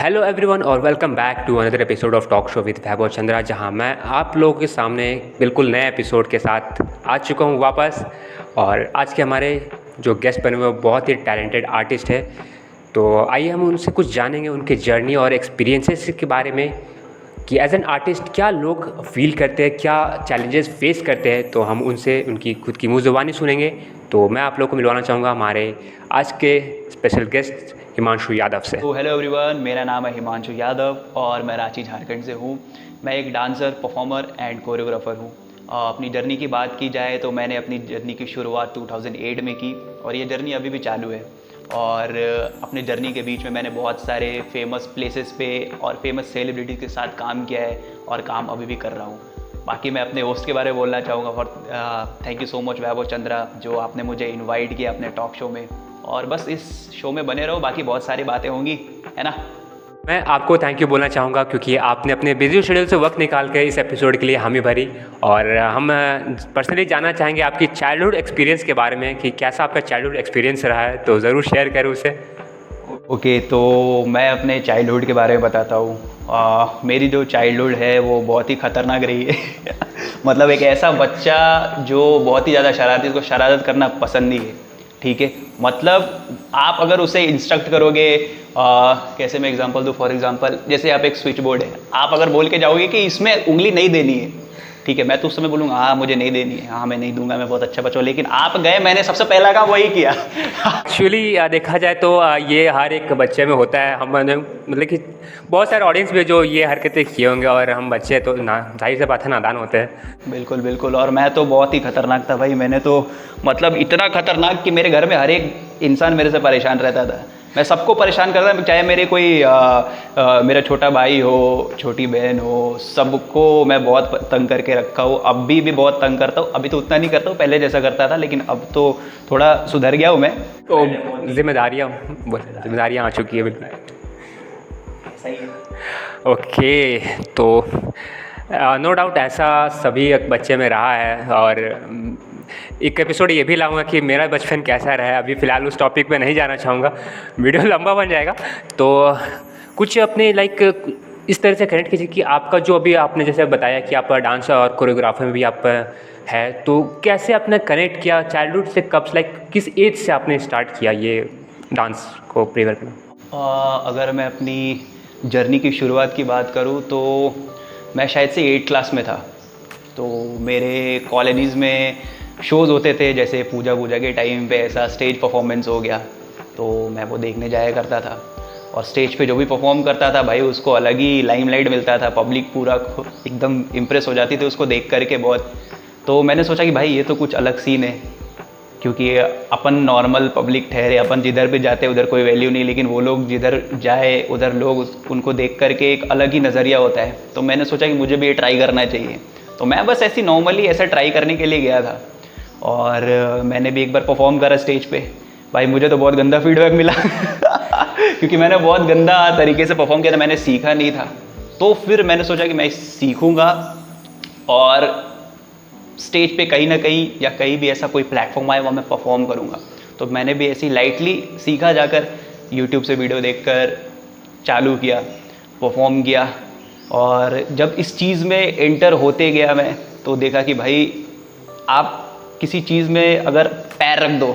Hello everyone और welcome back to another episode of talk show with Vaibhav Chandra, जहां मैं आप लोगों के सामने बिल्कुल नए एपिसोड के साथ आ चुका हूं वापस। और आज के हमारे जो गेस्ट बने हुए हैं वो बहुत ही टैलेंटेड आर्टिस्ट है। तो आइए हम उनसे कुछ जानेंगे, उनके जर्नी और एक्सपीरियंसेस के बारे में कि एज एन आर्टिस्ट क्या लोग फील करते हैं, क्या चैलेंजेस फेस करते हैं। तो हम उनसे उनकी खुद की मुँह ज़ुबानी सुनेंगे। तो मैं आप लोगों को मिलवाना चाहूँगा हमारे आज के स्पेशल गेस्ट हिमांशु यादव से। तो हेलो एवरीवन, मेरा नाम है हिमांशु यादव और मैं रांची झारखंड से हूँ। मैं एक डांसर, परफॉर्मर एंड कोरियोग्राफर हूँ। अपनी जर्नी की बात की जाए तो मैंने अपनी जर्नी की शुरुआत 2008 में की और ये जर्नी अभी भी चालू है। और अपने जर्नी के बीच में मैंने बहुत सारे फेमस प्लेसेस पे और फेमस सेलिब्रिटी के साथ काम किया है और काम अभी भी कर रहा हूँ। बाकी मैं अपने होस्ट के बारे में बोलना चाहूँगा। For thank you so much Vaibhav Chandra, जो आपने मुझे इनवाइट किया अपने टॉक शो में। और बस इस शो में बने रहो, बाकी बहुत सारी बातें होंगी, है ना। मैं आपको थैंक यू बोलना चाहूँगा क्योंकि आपने अपने बिजी शेड्यूल से वक्त निकाल कर इस एपिसोड के लिए हामी भरी। और हम पर्सनली जानना चाहेंगे आपकी चाइल्डहुड एक्सपीरियंस के बारे में कि कैसा आपका चाइल्डहुड एक्सपीरियंस रहा है, तो ज़रूर शेयर करें उसे। ओके, तो मैं अपने चाइल्डहुड के बारे में बताता हूँ। मेरी जो चाइल्डहुड है वो बहुत ही ख़तरनाक रही है। मतलब एक ऐसा बच्चा जो बहुत ही ज़्यादा शरारती, उसको शरारत करना पसंद नहीं है, ठीक है। मतलब आप अगर उसे इंस्ट्रक्ट करोगे, कैसे मैं एग्जांपल दूँ, फॉर एग्जांपल जैसे आप एक स्विच बोर्ड है, आप अगर बोल के जाओगे कि इसमें उंगली नहीं देनी है, ठीक है, मैं तो उस समय बोलूँगा हाँ मुझे नहीं देनी है, हाँ मैं नहीं दूंगा, मैं बहुत अच्छा बच्चा हूँ। लेकिन आप गए, मैंने सबसे पहला काम वही किया। एक्चुअली देखा जाए तो ये हर एक बच्चे में होता है। हमने मतलब कि बहुत सारे ऑडियंस में जो ये हरकतें किए होंगे, और हम बच्चे तो ना, जाहिर सी बात है, नादान होते हैं। बिल्कुल बिल्कुल। और मैं तो बहुत ही खतरनाक था भाई। मैंने तो मतलब इतना खतरनाक कि मेरे घर में हर एक इंसान मेरे से परेशान रहता था। मैं सबको परेशान करता था, चाहे मेरे कोई मेरा छोटा भाई हो, छोटी बहन हो, सबको मैं बहुत तंग करके रखा हूँ। अभी भी बहुत तंग करता हूँ। अभी तो उतना नहीं करता हूँ, पहले जैसा करता था, लेकिन अब तो थोड़ा सुधर गया हूँ मैं। तो जिम्मेदारियाँ आ चुकी है बिल्कुल। सही है। ओके, तो नो डाउट ऐसा सभी एक बच्चे में रहा है। और एक एपिसोड ये भी लाऊंगा कि मेरा बचपन कैसा रहा है। अभी फ़िलहाल उस टॉपिक पे नहीं जाना चाहूँगा, वीडियो लंबा बन जाएगा। तो कुछ अपने इस तरह से कनेक्ट कीजिए कि आपका जो अभी आपने जैसे बताया कि आप डांस और कोरियोग्राफर में भी आप है, तो कैसे आपने कनेक्ट किया चाइल्डहुड से, कब किस एज से आपने स्टार्ट किया ये डांस को प्रेफर करना? अगर मैं अपनी जर्नी की शुरुआत की बात करूँ तो मैं शायद से 8th क्लास में था। तो मेरे कॉलोनीज़ में शोज़ होते थे, जैसे पूजा के टाइम पे ऐसा स्टेज परफॉर्मेंस हो गया, तो मैं वो देखने जाया करता था। और स्टेज पे जो भी परफॉर्म करता था भाई, उसको अलग ही लाइमलाइट मिलता था। पब्लिक पूरा एकदम इम्प्रेस हो जाती थी उसको देख करके बहुत। तो मैंने सोचा कि भाई ये तो कुछ अलग सीन है, क्योंकि अपन नॉर्मल पब्लिक ठहरे, अपन जिधर भी जाते उधर कोई वैल्यू नहीं, लेकिन वो लोग जिधर जाए उधर लोग उनको देख करके एक अलग ही नज़रिया होता है। तो मैंने सोचा कि मुझे भी ये ट्राई करना चाहिए। तो मैं बस ऐसी नॉर्मली ऐसा ट्राई करने के लिए गया था। और मैंने भी एक बार परफॉर्म करा स्टेज पे। भाई मुझे तो बहुत गंदा फीडबैक मिला क्योंकि मैंने बहुत गंदा तरीके से परफॉर्म किया था, मैंने सीखा नहीं था। तो फिर मैंने सोचा कि मैं सीखूँगा और स्टेज पे कहीं ना कहीं या कहीं भी ऐसा कोई प्लेटफॉर्म आए वहाँ मैं परफॉर्म करूँगा। तो मैंने भी ऐसी लाइटली सीखा, जाकर यूट्यूब से वीडियो देखकर चालू किया, परफॉर्म किया। और जब इस चीज़ में एंटर होते गया मैं, तो देखा कि भाई आप किसी चीज़ में अगर पैर रख दो,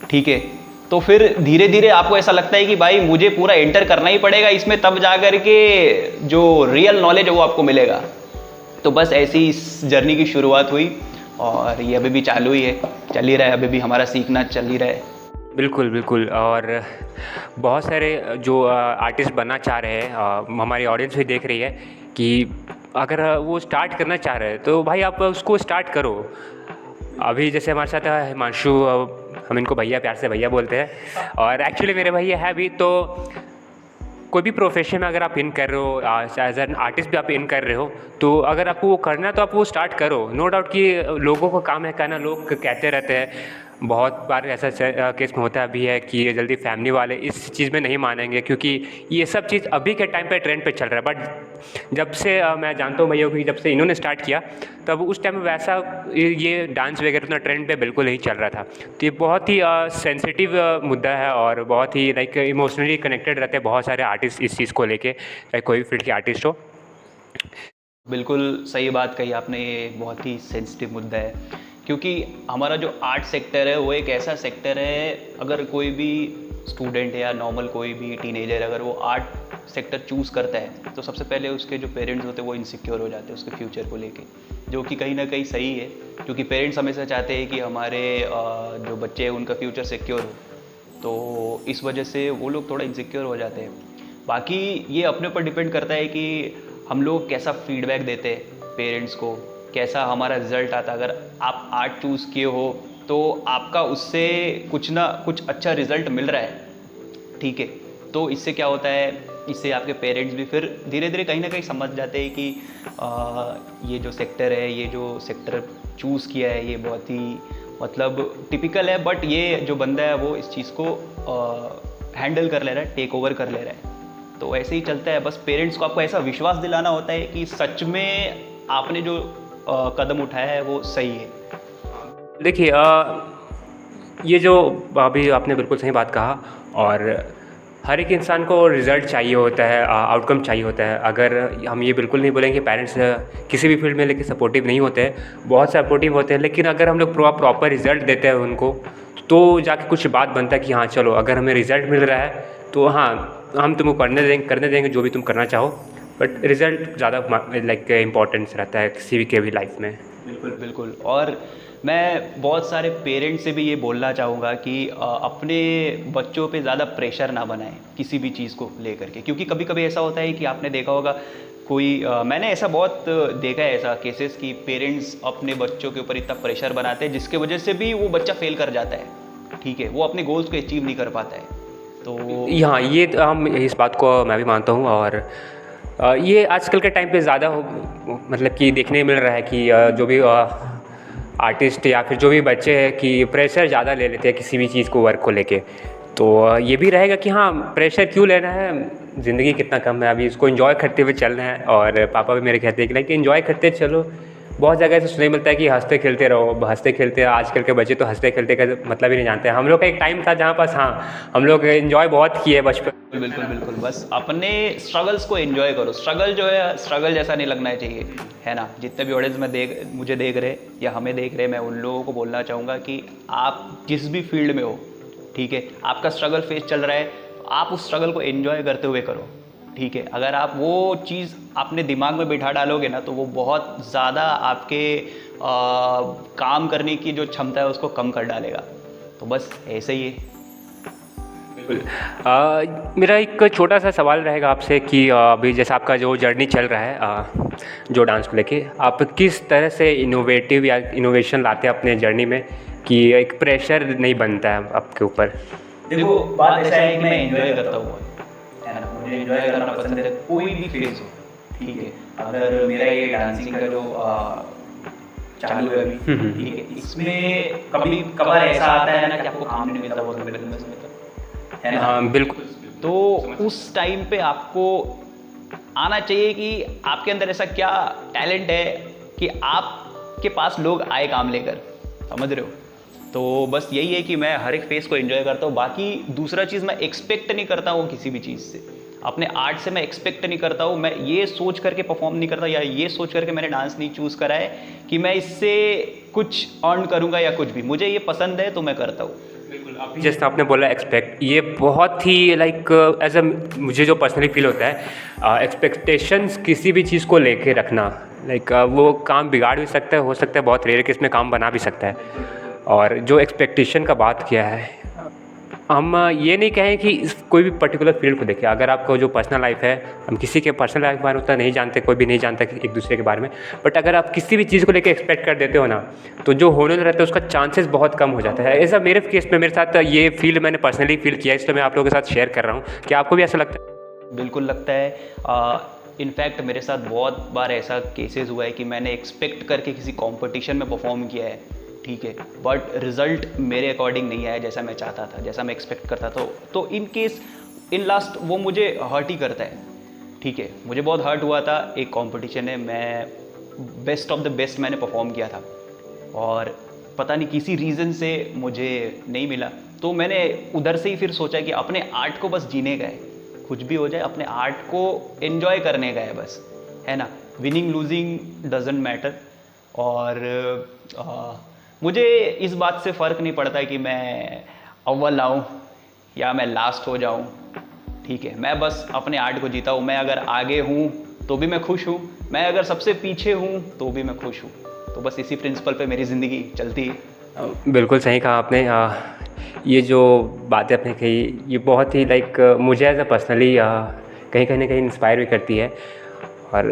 ठीक है, तो फिर धीरे धीरे आपको ऐसा लगता है कि भाई मुझे पूरा एंटर करना ही पड़ेगा इसमें, तब जा कर के जो रियल नॉलेज है वो आपको मिलेगा। तो बस ऐसी इस जर्नी की शुरुआत हुई और ये अभी भी चालू ही है, चल ही रहा है, अभी भी हमारा सीखना चल ही रहा है। बिल्कुल बिल्कुल। और बहुत सारे जो आर्टिस्ट बनना चाह रहे हैं, हमारी ऑडियंस भी देख रही है कि अगर वो स्टार्ट करना चाह रहे हैं तो भाई आप उसको स्टार्ट करो। अभी जैसे हमारे साथ है हिमांशु, हम इनको भैया, प्यार से भैया बोलते हैं, और एक्चुअली मेरे भैया है भी। तो कोई भी प्रोफेशन में अगर आप इन कर रहे हो, एज एन आर्टिस्ट भी आप इन कर रहे हो, तो अगर आपको वो करना है तो आप वो स्टार्ट करो। नो डाउट कि लोगों का काम है कहना, लोग कहते रहते हैं। बहुत बार ऐसा केस में होता भी है कि जल्दी फैमिली वाले इस चीज़ में नहीं मानेंगे, क्योंकि ये सब चीज़ अभी के टाइम पे ट्रेंड पे चल रहा है। बट जब से मैं जानता हूँ भैया को कि जब से इन्होंने स्टार्ट किया तब उस टाइम वैसा ये डांस वगैरह उतना ट्रेंड पे बिल्कुल नहीं चल रहा था। तो ये बहुत ही सेंसिटिव मुद्दा है और बहुत ही लाइक इमोशनली कनेक्टेड रहते हैं बहुत सारे आर्टिस्ट इस चीज़ को लेके, चाहे कोई भी फील्ड के आर्टिस्ट हो। बिल्कुल सही बात कही आपने, ये बहुत ही सेंसिटिव मुद्दा है क्योंकि हमारा जो आर्ट सेक्टर है वो एक ऐसा सेक्टर है, अगर कोई भी स्टूडेंट है या नॉर्मल कोई भी टीनेजर अगर वो आर्ट सेक्टर चूज़ करता है तो सबसे पहले उसके जो पेरेंट्स होते हैं वो इनसिक्योर हो जाते हैं उसके फ्यूचर को लेके, जो कि कहीं ना कहीं सही है क्योंकि पेरेंट्स हमेशा चाहते हैं कि हमारे जो बच्चे हैं उनका फ्यूचर सिक्योर हो, तो इस वजह से वो लोग थोड़ा इनसिक्योर हो जाते हैं। बाकी ये अपने ऊपर डिपेंड करता है कि हम लोग कैसा फीडबैक देते हैं पेरेंट्स को, कैसा हमारा रिजल्ट आता। अगर आप आर्ट चूज़ किए हो तो आपका उससे कुछ ना कुछ अच्छा रिजल्ट मिल रहा है, ठीक है, तो इससे क्या होता है, इससे आपके पेरेंट्स भी फिर धीरे धीरे कहीं ना कहीं समझ जाते हैं कि ये जो सेक्टर है, ये जो सेक्टर चूज़ किया है ये बहुत ही मतलब टिपिकल है, बट ये जो बंदा है वो इस चीज़ को हैंडल कर ले रहा है, टेक ओवर कर ले रहा है। तो ऐसे ही चलता है, बस पेरेंट्स को आपको ऐसा विश्वास दिलाना होता है कि सच में आपने जो कदम उठाया है वो सही है। देखिए ये जो अभी आपने बिल्कुल सही बात कहा, और हर एक इंसान को रिज़ल्ट चाहिए होता है, आउटकम चाहिए होता है। अगर हम ये बिल्कुल नहीं बोलेंगे पेरेंट्स किसी भी फील्ड में लेकिन सपोर्टिव नहीं होते हैं, बहुत सपोर्टिव होते हैं, लेकिन अगर हम लोग प्रॉपर रिज़ल्ट देते हैं उनको तो जाके कुछ बात बनता है कि हाँ चलो अगर हमें रिज़ल्ट मिल रहा है तो हाँ हम तुमको करने देंगे जो भी तुम करना चाहो, बट रिज़ल्ट ज़्यादा लाइक इम्पोर्टेंस रहता है किसी भी के भी लाइफ में। बिल्कुल बिल्कुल। और मैं बहुत सारे पेरेंट्स से भी ये बोलना चाहूँगा कि अपने बच्चों पे ज़्यादा प्रेशर ना बनाएं किसी भी चीज़ को लेकर के, क्योंकि कभी कभी ऐसा होता है कि आपने देखा होगा कोई मैंने ऐसा बहुत देखा है ऐसा केसेस कि पेरेंट्स अपने बच्चों के ऊपर इतना प्रेशर बनाते हैं जिसके वजह से भी वो बच्चा फेल कर जाता है, ठीक है, वो अपने गोल्स को अचीव नहीं कर पाता है। तो हाँ ये हम इस बात को मैं भी मानता हूँ, और ये आजकल के टाइम पे ज़्यादा मतलब कि देखने मिल रहा है कि जो भी आर्टिस्ट या फिर जो भी बच्चे हैं कि प्रेशर ज़्यादा ले लेते हैं किसी भी चीज़ को, वर्क को लेके। तो ये भी रहेगा कि हाँ प्रेशर क्यों लेना है, ज़िंदगी कितना कम है, अभी इसको एंजॉय करते हुए चलना है। और पापा भी मेरे कहते हैं कि लाइक एंजॉय करते चलो, बहुत जगह ऐसे सुनने मिलता है कि हंसते खेलते रहो, हंसते खेलते। आजकल के बच्चे तो हंसते खेलते का मतलब ही नहीं जानते हैं। हम लोग का एक टाइम था जहाँ पास हाँ हम लोग एंजॉय बहुत किए बचपन। बिल्कुल बिल्कुल, बस अपने स्ट्रगल्स को एंजॉय करो। स्ट्रगल जो है स्ट्रगल जैसा नहीं लगना चाहिए, है ना। जितने भी ऑडियंस में मुझे देख रहे या हमें देख रहे, मैं उन लोगों को बोलना चाहूँगा कि आप जिस भी फील्ड में हो, ठीक है, आपका स्ट्रगल फेस चल रहा है, आप उस स्ट्रगल को एंजॉय करते हुए करो, ठीक है। अगर आप वो चीज़ अपने दिमाग में बिठा डालोगे ना तो वो बहुत ज़्यादा आपके काम करने की जो क्षमता है उसको कम कर डालेगा। तो बस ऐसे ही है। मेरा एक छोटा सा सवाल रहेगा आपसे कि अभी जैसे आपका जो जर्नी चल रहा है जो डांस को लेके, आप किस तरह से इनोवेटिव या इनोवेशन लाते हैं अपने जर्नी में कि एक प्रेशर नहीं बनता है आपके ऊपर? देखो बात ऐसा है कि मैं एंजॉय करता हूँ, है ना, मुझे एंजॉय करना पसंद है, कोई भी फेज हो, ठीक है। अगर मेरा ये डांसिंग का जो चालू है अभी, ठीक है, इसमें कभी कभार ऐसा आता है ना कि आपको काम नहीं मिलता बहुत लंबे समय तक, है ना। हाँ बिल्कुल। तो उस टाइम पे आपको आना चाहिए कि आपके अंदर ऐसा क्या टैलेंट है कि आपके पास लोग आए काम लेकर, समझ रहे हो। तो बस यही है कि मैं हर एक फेस को एंजॉय करता हूँ। बाकी दूसरा चीज़, मैं एक्सपेक्ट नहीं करता हूँ किसी भी चीज़ से, अपने आर्ट से मैं एक्सपेक्ट नहीं करता हूँ। मैं ये सोच करके परफॉर्म नहीं करता या ये सोच करके मैंने डांस नहीं चूज़ करा है कि मैं इससे कुछ अर्न करूँगा या कुछ भी, मुझे ये पसंद है तो मैं करता हूँ। बिल्कुल, जैसे आपने बोला एक्सपेक्ट, ये बहुत ही लाइक एज अ मुझे जो पर्सनली फील होता है, एक्सपेक्टेशंस किसी भी चीज़ को लेके रखना, लाइक वो काम बिगाड़ भी सकता है, हो सकता है बहुत रेयर केस में काम बना भी सकता है। और जो एक्सपेक्टेशन का बात किया है, हम ये नहीं कहें कि कोई भी पर्टिकुलर फील्ड को देखें। अगर आपको जो पर्सनल लाइफ है, हम किसी के पर्सनल लाइफ के बारे में उतना नहीं जानते, कोई भी नहीं जानता एक दूसरे के बारे में, बट अगर आप किसी भी चीज़ को लेकर एक्सपेक्ट कर देते हो ना, तो जो होने रहता है उसका चांसेस बहुत कम हो जाता है। ऐसा मेरे केस में, मेरे साथ ये फील मैंने पर्सनली फील किया, इसलिए मैं आप लोगों के साथ शेयर कर रहा हूँ। क्या आपको भी ऐसा लगता है? बिल्कुल लगता है। इनफैक्ट मेरे साथ बहुत बार ऐसा केसेस हुआ है कि मैंने एक्सपेक्ट करके किसी कंपटीशन में परफॉर्म किया है, ठीक है, बट रिजल्ट मेरे अकॉर्डिंग नहीं आया जैसा मैं चाहता था, जैसा मैं एक्सपेक्ट करता था। तो इन केस इन लास्ट वो मुझे हर्ट ही करता है, ठीक है, मुझे बहुत हर्ट हुआ था। एक कंपटीशन है, मैं बेस्ट ऑफ द बेस्ट मैंने परफॉर्म किया था और पता नहीं किसी रीज़न से मुझे नहीं मिला। तो मैंने उधर से ही फिर सोचा कि अपने आर्ट को बस जीने का है, कुछ भी हो जाए अपने आर्ट को एंजॉय करने का है बस, है ना। Winning losing doesn't matter. और मुझे इस बात से फ़र्क नहीं पड़ता कि मैं अव्वल आऊँ या मैं लास्ट हो जाऊँ, ठीक है। मैं बस अपने आर्ट को जीता हूँ। मैं अगर आगे हूँ तो भी मैं खुश हूँ, मैं अगर सबसे पीछे हूँ तो भी मैं खुश हूँ। तो बस इसी प्रिंसिपल पे मेरी ज़िंदगी चलती है। बिल्कुल सही कहा आपने। ये जो बातें आपने कही ये बहुत ही लाइक मुझे एज अ पर्सनली कहीं ना कहीं इंस्पायर भी करती है। और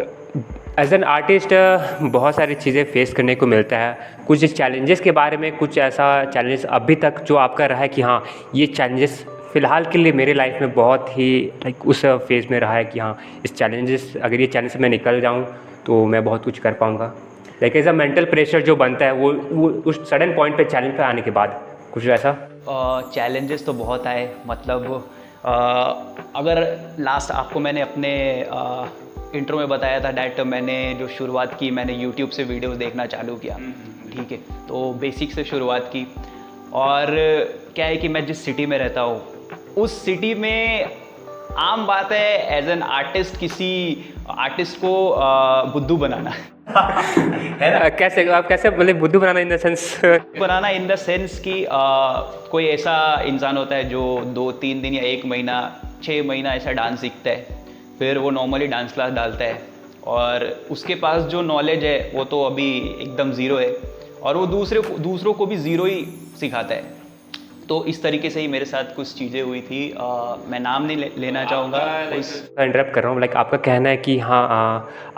एज एन आर्टिस्ट बहुत सारी चीज़ें फेस करने को मिलता है। कुछ चैलेंजेस के बारे में, कुछ ऐसा चैलेंज अभी तक जो आपका रहा है कि हाँ ये चैलेंजेस फ़िलहाल के लिए मेरे लाइफ में बहुत ही लाइक उस फेज़ में रहा है कि हाँ इस चैलेंजेस, अगर ये चैलेंज से मैं निकल जाऊँ तो मैं बहुत कुछ कर पाऊँगा। Like as a mental pressure जो बनता है वो उस सडन पॉइंट पे चैलेंज पे आने के बाद कुछ वैसा। चैलेंजेस तो बहुत आए, मतलब अगर लास्ट आपको मैंने अपने इंट्रो में बताया था डैट मैंने जो शुरुआत की, मैंने यूट्यूब से वीडियोस देखना चालू किया, ठीक है। तो बेसिक से शुरुआत की। और क्या है कि मैं जिस सिटी में रहता हूँ उस सिटी में आम बात है एज एन आर्टिस्ट किसी आर्टिस्ट को बुद्धू बनाना है ना। कैसे आप कैसे मतलब बुद्धू बनाना इन द सेंस? बनाना इन द सेंस कि कोई ऐसा इंसान होता है जो 2-3 दिन या 1 महीना 6 महीना ऐसा डांस सीखता है, फिर वो नॉर्मली डांस क्लास डालता है और उसके पास जो नॉलेज है वो तो अभी एकदम ज़ीरो है और वो दूसरों को भी ज़ीरो ही सिखाता है। तो इस तरीके से ही मेरे साथ कुछ चीज़ें हुई थी। मैं नाम नहीं लेना चाहूँगा। इंटरप्ट कर रहा हूँ। लाइक आपका कहना है कि हाँ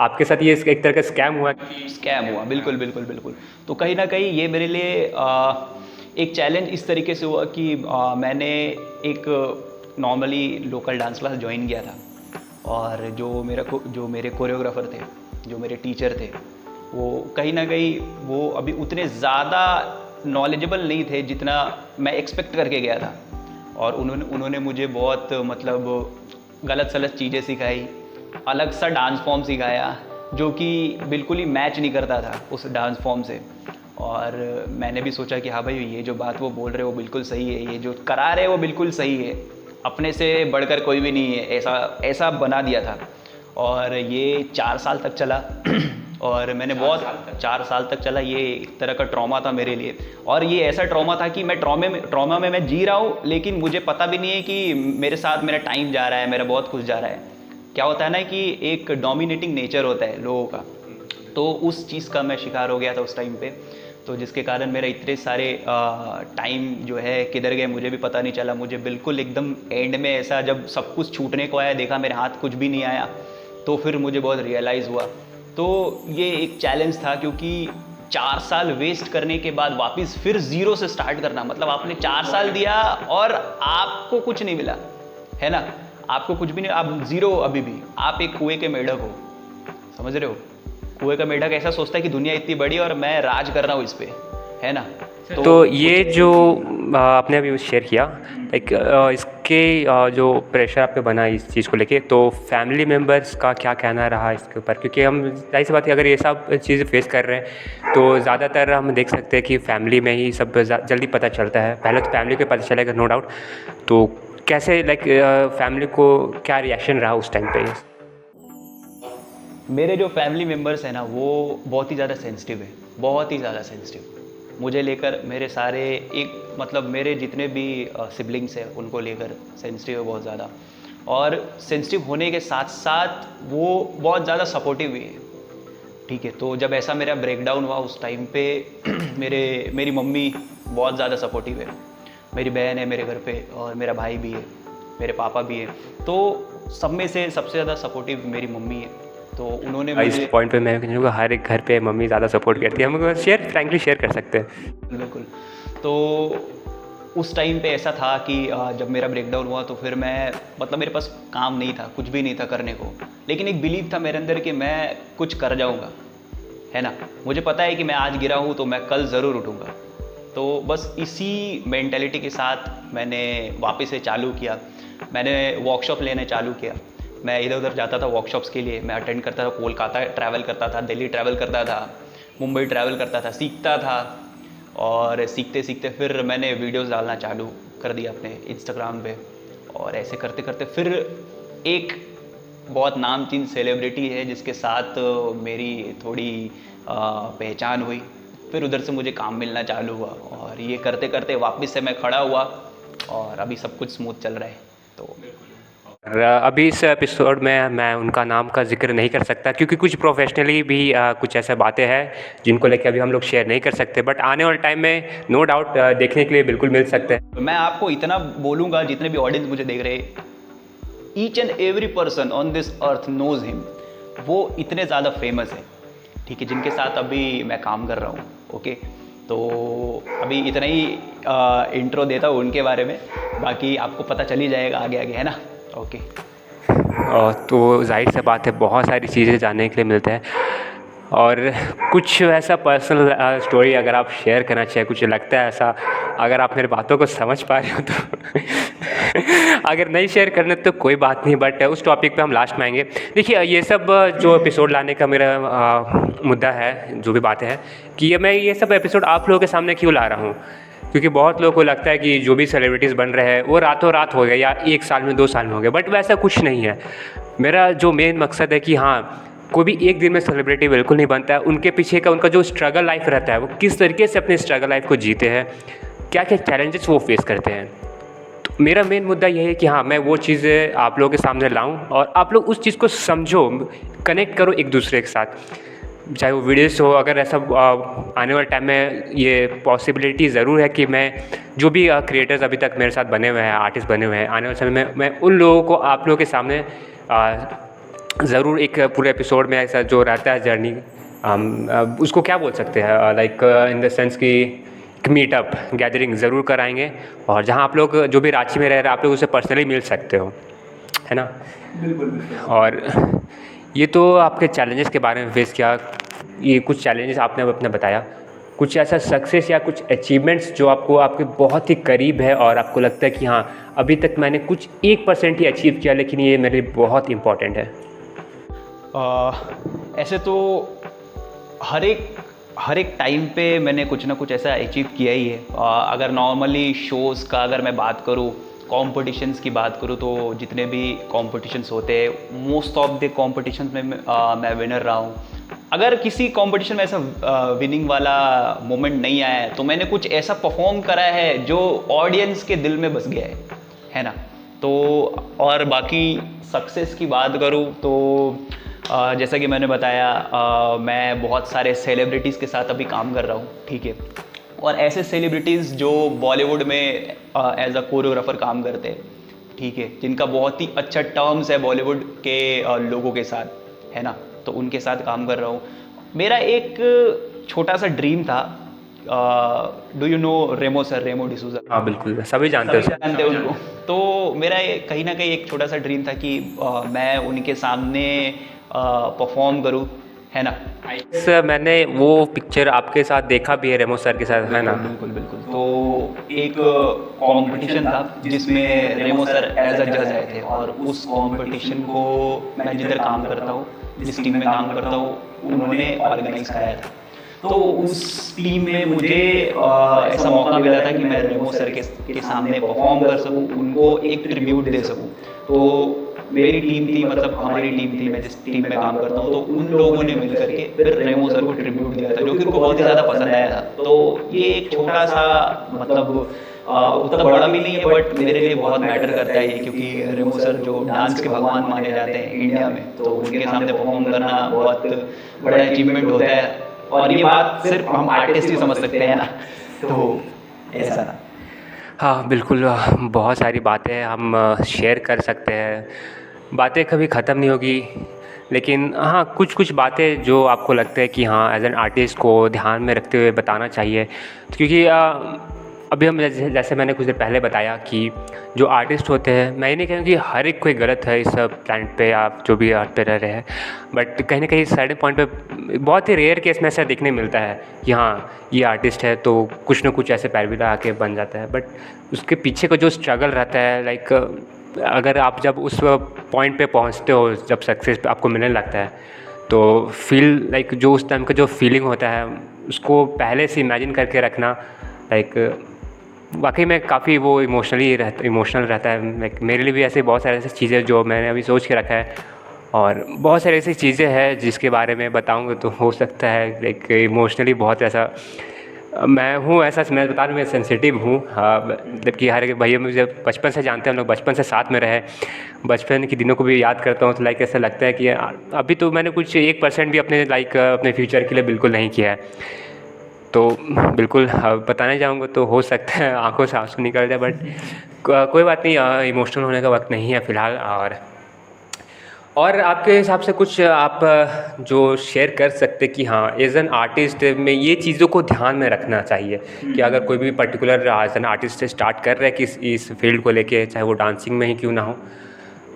आपके साथ ये एक तरह का स्कैम हुआ? स्कैम हुआ, बिल्कुल बिल्कुल बिल्कुल। तो कहीं ना कहीं ये मेरे लिए एक चैलेंज इस तरीके से हुआ कि मैंने एक normally local dance class join किया था और जो मेरे कोरियोग्राफर थे, जो मेरे टीचर थे, वो कहीं ना कहीं वो अभी उतने ज़्यादा नॉलेजेबल नहीं थे जितना मैं एक्सपेक्ट करके गया था। और उन्होंने मुझे बहुत मतलब गलत सलत चीज़ें सिखाई, अलग सा डांस फॉर्म सिखाया जो कि बिल्कुल ही मैच नहीं करता था उस डांस फॉर्म से। और मैंने भी सोचा कि हाँ भाई ये जो बात वो बोल रहे हैं वो बिल्कुल सही है, ये जो करा रहे हैं वो बिल्कुल सही है, अपने से बढ़कर कोई भी नहीं है, ऐसा बना दिया था। और ये 4 साल तक चला और मैंने बहुत 4 साल तक चला। ये एक तरह का ट्रॉमा था मेरे लिए और ये ऐसा ट्रॉमा था कि मैं ट्रॉमा में मैं जी रहा हूँ लेकिन मुझे पता भी नहीं है कि मेरे साथ मेरा टाइम जा रहा है, मेरा बहुत कुछ जा रहा है। क्या होता है ना कि एक डोमिनेटिंग नेचर होता है लोगों का, तो उस चीज़ का मैं शिकार हो गया था उस टाइम पे। तो जिसके कारण मेरा इतने सारे टाइम जो है किधर गए मुझे भी पता नहीं चला। मुझे बिल्कुल एकदम एंड में ऐसा जब सब कुछ छूटने को आया, देखा मेरे हाथ कुछ भी नहीं आया, तो फिर मुझे बहुत रियलाइज़ हुआ। तो ये एक चैलेंज था क्योंकि 4 साल वेस्ट करने के बाद वापस फिर ज़ीरो से स्टार्ट करना, मतलब आपने 4 साल दिया और आपको कुछ नहीं मिला, है ना। आपको कुछ भी नहीं, आप ज़ीरो अभी भी। आप एक कुएं के मेढक हो, समझ रहे हो। कुएं का मेढक ऐसा सोचता है कि दुनिया इतनी बड़ी और मैं राज कर रहा हूँ इस पर, है ना। तो ये जो आपने अभी शेयर किया, लाइक इसके जो प्रेशर आप पे बना इस चीज़ को लेके, तो फैमिली मेम्बर्स का क्या कहना रहा इसके ऊपर? क्योंकि हम जाहिर सी बात है अगर ये सब चीज़ें फेस कर रहे हैं तो ज़्यादातर हम देख सकते हैं कि फैमिली में ही सब जल्दी पता चलता है। पहले तो फैमिली को पता चलेगा नो डाउट। तो कैसे लाइक फैमिली को क्या रिएक्शन रहा उस टाइम पे? मेरे जो फैमिली मेम्बर्स हैं ना वो बहुत ही ज़्यादा सेंसिटिव है, बहुत ही ज़्यादा सेंसिटिव मुझे लेकर। मेरे सारे एक मतलब मेरे जितने भी सिबलिंग्स हैं उनको लेकर सेंसिटिव है बहुत ज़्यादा। और सेंसिटिव होने के साथ साथ वो बहुत ज़्यादा सपोर्टिव भी है, ठीक है। तो जब ऐसा मेरा ब्रेकडाउन हुआ उस टाइम पे मेरी मम्मी बहुत ज़्यादा सपोर्टिव है, मेरी बहन है मेरे घर पे और मेरा भाई भी है, मेरे पापा भी है। तो सब में से सबसे ज़्यादा सपोर्टिव मेरी मम्मी है। तो उन्होंने इस पॉइंट पे मैं कहूँगा हर एक घर पे मम्मी ज़्यादा सपोर्ट करती है। हम फ्रैंकली शेयर कर सकते हैं। बिल्कुल। तो उस टाइम पे ऐसा था कि जब मेरा ब्रेकडाउन हुआ तो फिर मैं मतलब मेरे पास काम नहीं था, कुछ भी नहीं था करने को, लेकिन एक बिलीव था मेरे अंदर कि मैं कुछ कर जाऊँगा, है ना। मुझे पता है कि मैं आज गिरा हूँ तो मैं कल ज़रूर उठूँगा। तो बस इसी मेंटालिटी के साथ मैंने वापस से चालू किया। मैंने वर्कशॉप लेने चालू किया। मैं इधर उधर जाता था वर्कशॉप्स के लिए, मैं अटेंड करता था, कोलकाता ट्रैवल करता था, दिल्ली ट्रैवल करता था, मुंबई ट्रैवल करता था, सीखता था। और सीखते सीखते फिर मैंने वीडियोस डालना चालू कर दिया अपने इंस्टाग्राम पे। और ऐसे करते करते फिर एक बहुत नामचीन सेलिब्रिटी है जिसके साथ मेरी थोड़ी पहचान हुई। फिर उधर से मुझे काम मिलना चालू हुआ और ये करते करते वापस से मैं खड़ा हुआ और अभी सब कुछ स्मूथ चल रहा है। तो और अभी इस एपिसोड में मैं उनका नाम का जिक्र नहीं कर सकता क्योंकि कुछ प्रोफेशनली भी कुछ ऐसे बातें हैं जिनको लेकर अभी हम लोग शेयर नहीं कर सकते, बट आने वाले टाइम में नो डाउट देखने के लिए बिल्कुल मिल सकते हैं। मैं आपको इतना बोलूँगा, जितने भी ऑडियंस मुझे देख रहे, each and every person on this earth knows him. वो इतने ज़्यादा फेमस है, ठीक है, जिनके साथ अभी मैं काम कर रहा हूँ। ओके, तो अभी इतना ही इंट्रो देता हूँ उनके बारे में, बाकी आपको पता चल ही जाएगा आगे आगे, है ना। ओके। तो जाहिर सी बात है बहुत सारी चीज़ें जानने के लिए मिलते हैं और कुछ ऐसा पर्सनल स्टोरी अगर आप शेयर करना चाहिए, कुछ लगता है ऐसा, अगर आप मेरी बातों को समझ पा रहे हो तो अगर नहीं शेयर करने तो कोई बात नहीं, बट उस टॉपिक पे हम लास्ट में आएंगे। देखिए ये सब जो एपिसोड लाने का मेरा मुद्दा है, जो भी बातें हैं, कि मैं ये सब एपिसोड आप लोगों के सामने क्यों ला रहा हूँ, क्योंकि बहुत लोगों को लगता है कि जो भी सेलिब्रिटीज़ बन रहे हैं वो रातों रात हो गए या 1 साल में 2 साल में हो गए, बट वैसा कुछ नहीं है। मेरा जो मेन मकसद है कि हाँ, कोई भी एक दिन में सेलिब्रिटी बिल्कुल नहीं बनता है। उनके पीछे का उनका जो स्ट्रगल लाइफ रहता है, वो किस तरीके से अपने स्ट्रगल लाइफ को जीते हैं, क्या क्या चैलेंजेस वो फेस करते हैं। तो मेरा मेन मुद्दा यही है कि हाँ, मैं वो चीज़ें आप लोगों के सामने लाऊं और आप लोग उस चीज़ को समझो, कनेक्ट करो एक दूसरे के साथ, चाहे वो वीडियोस हो। अगर ऐसा आने वाले टाइम में ये पॉसिबिलिटी ज़रूर है कि मैं जो भी क्रिएटर्स अभी तक मेरे साथ बने हुए हैं, आर्टिस्ट बने हुए हैं, आने वाले समय में मैं उन लोगों को आप लोगों के सामने ज़रूर एक पूरे एपिसोड में ऐसा जो रहता है जर्नी, उसको क्या बोल सकते हैं, लाइक इन द सेंस कि एक मीटअप गैदरिंग ज़रूर कराएंगे, और जहाँ आप लोग जो भी रांची में रह रहे हैं आप लोग उसे पर्सनली मिल सकते हो, है ना। बिल्कुल। और ये तो आपके चैलेंजेस के बारे में फेस किया, ये कुछ चैलेंजेस आपने अपने बताया, कुछ ऐसा सक्सेस या कुछ अचीवमेंट्स जो आपको आपके बहुत ही करीब है और आपको लगता है कि हाँ, अभी तक मैंने कुछ 1% ही अचीव किया लेकिन ये मेरे लिए बहुत इम्पॉर्टेंट है। ऐसे तो हर एक टाइम पे मैंने कुछ ना कुछ ऐसा अचीव किया ही है। अगर नॉर्मली शोज़ का अगर मैं बात करूँ, कॉम्पिटिशन्स की बात करूँ, तो जितने भी कॉम्पिटिशन्स होते हैं मोस्ट ऑफ द कॉम्पिटिशन्स में मैं विनर रहा हूँ। अगर किसी कंपटीशन में ऐसा विनिंग वाला मोमेंट नहीं आया है तो मैंने कुछ ऐसा परफॉर्म करा है जो ऑडियंस के दिल में बस गया है ना। तो और बाकी सक्सेस की बात करूँ तो जैसा कि मैंने बताया, मैं बहुत सारे सेलिब्रिटीज़ के साथ अभी काम कर रहा हूँ, ठीक है। और ऐसे सेलिब्रिटीज़ जो बॉलीवुड में एज अ कोरियोग्राफर काम करते हैं, ठीक है, जिनका बहुत ही अच्छा टर्म्स है बॉलीवुड के लोगों के साथ, है ना। तो उनके साथ काम कर रहा हूँ। मेरा एक छोटा सा ड्रीम था, do you know Remo sir, Remo D'Souza? हाँ बिल्कुल, सभी जानते हैं उनको। तो मेरा कहीं ना कहीं एक छोटा सा ड्रीम था कि मैं उनके सामने परफॉर्म करूँ, है ना। सर मैंने वो पिक्चर आपके साथ देखा भी है, रेमो सर के साथ, है ना। बिल्कुल बिल्कुल। तो एक कंपटीशन था जिसमें रेमो सर एज अ जज आए थे, और उस कंपटीशन को मैं जिधर काम करता हूँ, जिस टीम में काम करता हूँ, उन्होंने ऑर्गेनाइज कराया था। तो उस टीम में मुझे ऐसा मौका मिला था कि मैं रेमो सर के सामने परफॉर्म कर सकूँ, उनको एक ट्रिब्यूट दे सकूँ। तो मेरी टीम थी, मतलब हमारी टीम थी, मैं जिस टीम में काम करता हूँ, तो उन लोगों ने मिल करके फिर रेमो सर को ट्रिब्यूट दिया था, जो कि उनको बहुत ही ज़्यादा पसंद आया था। तो ये एक छोटा सा, मतलब उतना बड़ा भी नहीं है, बट मेरे लिए बहुत मैटर करता है ये, क्योंकि रेमो सर जो डांस के भगवान माने जाते हैं इंडिया में, तो उनके सामने परफॉर्म करना बहुत बड़ा अचीवमेंट होता है। और ये बात सिर्फ हम आर्टिस्ट ही समझ सकते हैं ना, तो ऐसा ना। हाँ बिल्कुल, बहुत सारी बातें हम शेयर कर सकते हैं, बातें कभी ख़त्म नहीं होगी, लेकिन हाँ कुछ कुछ बातें जो आपको लगता है कि हाँ एज एन आर्टिस्ट को ध्यान में रखते हुए बताना चाहिए, क्योंकि अभी हम जैसे मैंने कुछ देर पहले बताया कि जो आर्टिस्ट होते हैं, मैं ये नहीं कहूँ कि हर एक कोई गलत है इस प्लैनेट पे, आप जो भी अर्थ पे रह रहे हैं, बट कहीं ना कहीं सर्टेन पॉइंट पे बहुत ही रेयर केस में ऐसा देखने मिलता है कि हाँ ये आर्टिस्ट है तो कुछ ना कुछ ऐसे पैरवी लगा के बन जाता है, बट उसके पीछे का जो स्ट्रगल रहता है, लाइक अगर आप जब उस पॉइंट पे पहुंचते हो, जब सक्सेस आपको मिलने लगता है, तो फील लाइक जो उस टाइम का जो फीलिंग होता है उसको पहले से इमेजिन करके रखना, लाइक वाकई में काफ़ी वो इमोशनल रहता है। लाइक मेरे लिए भी ऐसे बहुत सारे ऐसी चीज़ें जो मैंने अभी सोच के रखा है, और बहुत सारी ऐसी चीज़ें हैं जिसके बारे में बताऊंगा तो हो सकता है लाइक इमोशनली बहुत ऐसा मैं बता रहा हूँ, मैं सेंसिटिव हूँ। हाँ, मतलब कि हर एक भैया मुझे बचपन से जानते हैं, हम लोग बचपन से साथ में रहे। बचपन के दिनों को भी याद करता हूँ तो लाइक ऐसा लगता है कि अभी तो मैंने कुछ 1% भी अपने अपने फ्यूचर के लिए बिल्कुल नहीं किया है। तो बिल्कुल बताने जाऊँगा तो हो सकता है आंखों से आंसू निकल जाए, बट कोई बात नहीं, इमोशनल होने का वक्त नहीं है फ़िलहाल। और आपके हिसाब से कुछ आप जो शेयर कर सकते कि हाँ, एज एन आर्टिस्ट में ये चीज़ों को ध्यान में रखना चाहिए कि अगर कोई भी particular as an artist start कर रहा है कि इस फील्ड को लेके, चाहे वो डांसिंग में ही क्यों ना हो,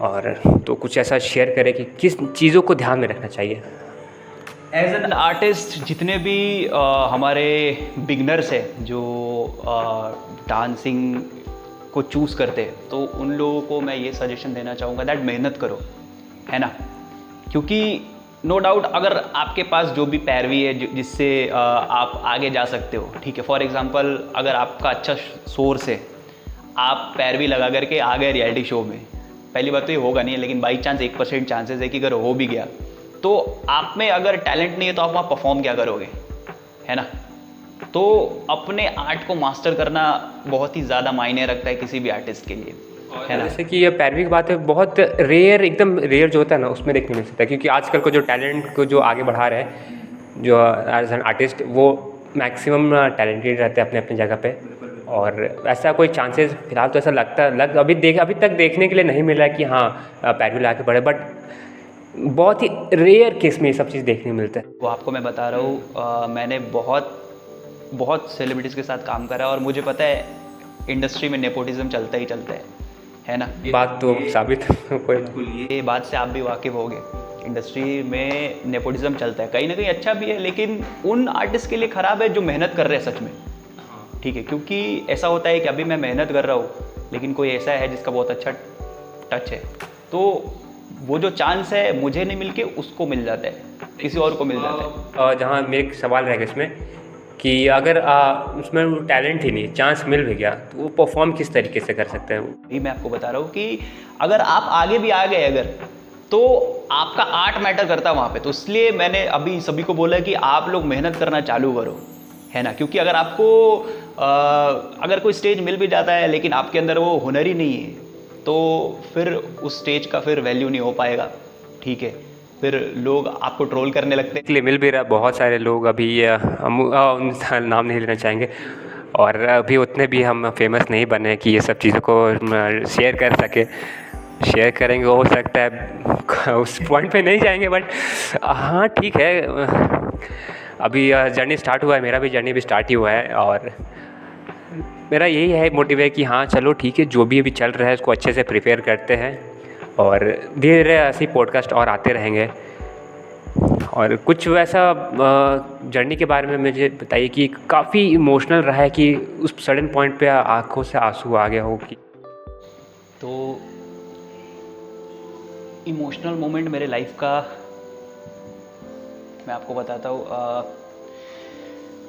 और तो कुछ ऐसा शेयर करें कि किस चीज़ों को ध्यान में रखना चाहिए। एज एन आर्टिस्ट जितने भी हमारे बिगनर्स हैं जो डांसिंग को चूज़ करते हैं, तो उन लोगों को मैं ये सजेशन देना चाहूँगा दैट मेहनत करो, है ना। क्योंकि नो डाउट अगर आपके पास जो भी पैरवी है जिससे आप आगे जा सकते हो, ठीक है। फॉर एग्जांपल अगर आपका अच्छा सोर्स है, आप पैरवी लगा करके आ गए रियलिटी शो में, पहली बात तो ये होगा नहीं है, लेकिन बाई चांस 1% चांसेस है कि अगर हो भी गया तो आप में अगर टैलेंट नहीं है तो आप वहाँ परफॉर्म क्या करोगे, है ना। तो अपने आर्ट को मास्टर करना बहुत ही ज़्यादा मायने रखता है किसी भी आर्टिस्ट के लिए, है ना। जैसे कि ये पैरवी की बात है, बहुत रेयर, एकदम रेयर जो होता है ना उसमें देखने मिल सकता है, क्योंकि आजकल को जो टैलेंट को जो आगे बढ़ा रहे हैं जो एज एन आर्टिस्ट, वो मैक्सिमम टैलेंटेड रहते हैं अपने अपनी जगह पे। और ऐसा कोई चांसेस फिलहाल तो ऐसा अभी तक देखने के लिए नहीं मिला है कि हाँ पैरवी ला के बढ़े, बट बहुत ही रेयर केस में ये सब चीज़ देखने को मिलता है। वो आपको मैं बता रहा हूँ, मैंने बहुत सेलिब्रिटीज़ के साथ काम करा और मुझे पता है इंडस्ट्री में नेपोटिज्म चलता ही चलता है ना। बात तो साबित कोई ये बात से आप भी वाकिफ़ होंगे, इंडस्ट्री में नेपोटिज्म चलता है, कहीं ना कहीं अच्छा भी है, लेकिन उन आर्टिस्ट के लिए ख़राब है जो मेहनत कर रहे हैं सच में, ठीक है। क्योंकि ऐसा होता है कि अभी मैं मेहनत कर रहा हूँ, लेकिन कोई ऐसा है जिसका बहुत अच्छा टच है, तो वो जो चांस है मुझे नहीं मिल के उसको मिल जाता है, किसी और को मिल जाता है। जहाँ मेरे एक सवाल रहेगा इसमें कि अगर उसमें टैलेंट ही नहीं, चांस मिल भी गया, तो वो परफॉर्म किस तरीके से कर सकते हैं? ये मैं आपको बता रहा हूँ कि अगर आप आगे भी आ गए अगर, तो आपका आर्ट मैटर करता है वहाँ पे। तो इसलिए मैंने अभी सभी को बोला कि आप लोग मेहनत करना चालू करो, है ना। क्योंकि अगर आपको अगर कोई स्टेज मिल भी जाता है लेकिन आपके अंदर वो हुनर ही नहीं है, तो फिर उस स्टेज का फिर वैल्यू नहीं हो पाएगा, ठीक है। फिर लोग आपको ट्रोल करने लगते हैं। इसलिए मिल भी रहा, बहुत सारे लोग अभी हम उनका नाम नहीं लेना चाहेंगे, और अभी उतने भी हम फेमस नहीं बने कि ये सब चीज़ों को शेयर कर सके। शेयर करेंगे, हो सकता है उस पॉइंट पे नहीं जाएंगे, बट हाँ ठीक है, अभी जर्नी स्टार्ट हुआ है, मेरा भी जर्नी भी स्टार्ट ही हुआ है, और मेरा यही है मोटिव है कि हाँ चलो ठीक है, जो भी अभी चल रहा है उसको अच्छे से प्रिपेयर करते हैं, और धीरे धीरे ऐसे ही पॉडकास्ट और आते रहेंगे। और कुछ वैसा जर्नी के बारे में मुझे बताइए कि काफ़ी इमोशनल रहा है कि उस सडन पॉइंट पे आंखों से आंसू आ गया हो कि। तो इमोशनल मोमेंट मेरे लाइफ का मैं आपको बताता हूँ।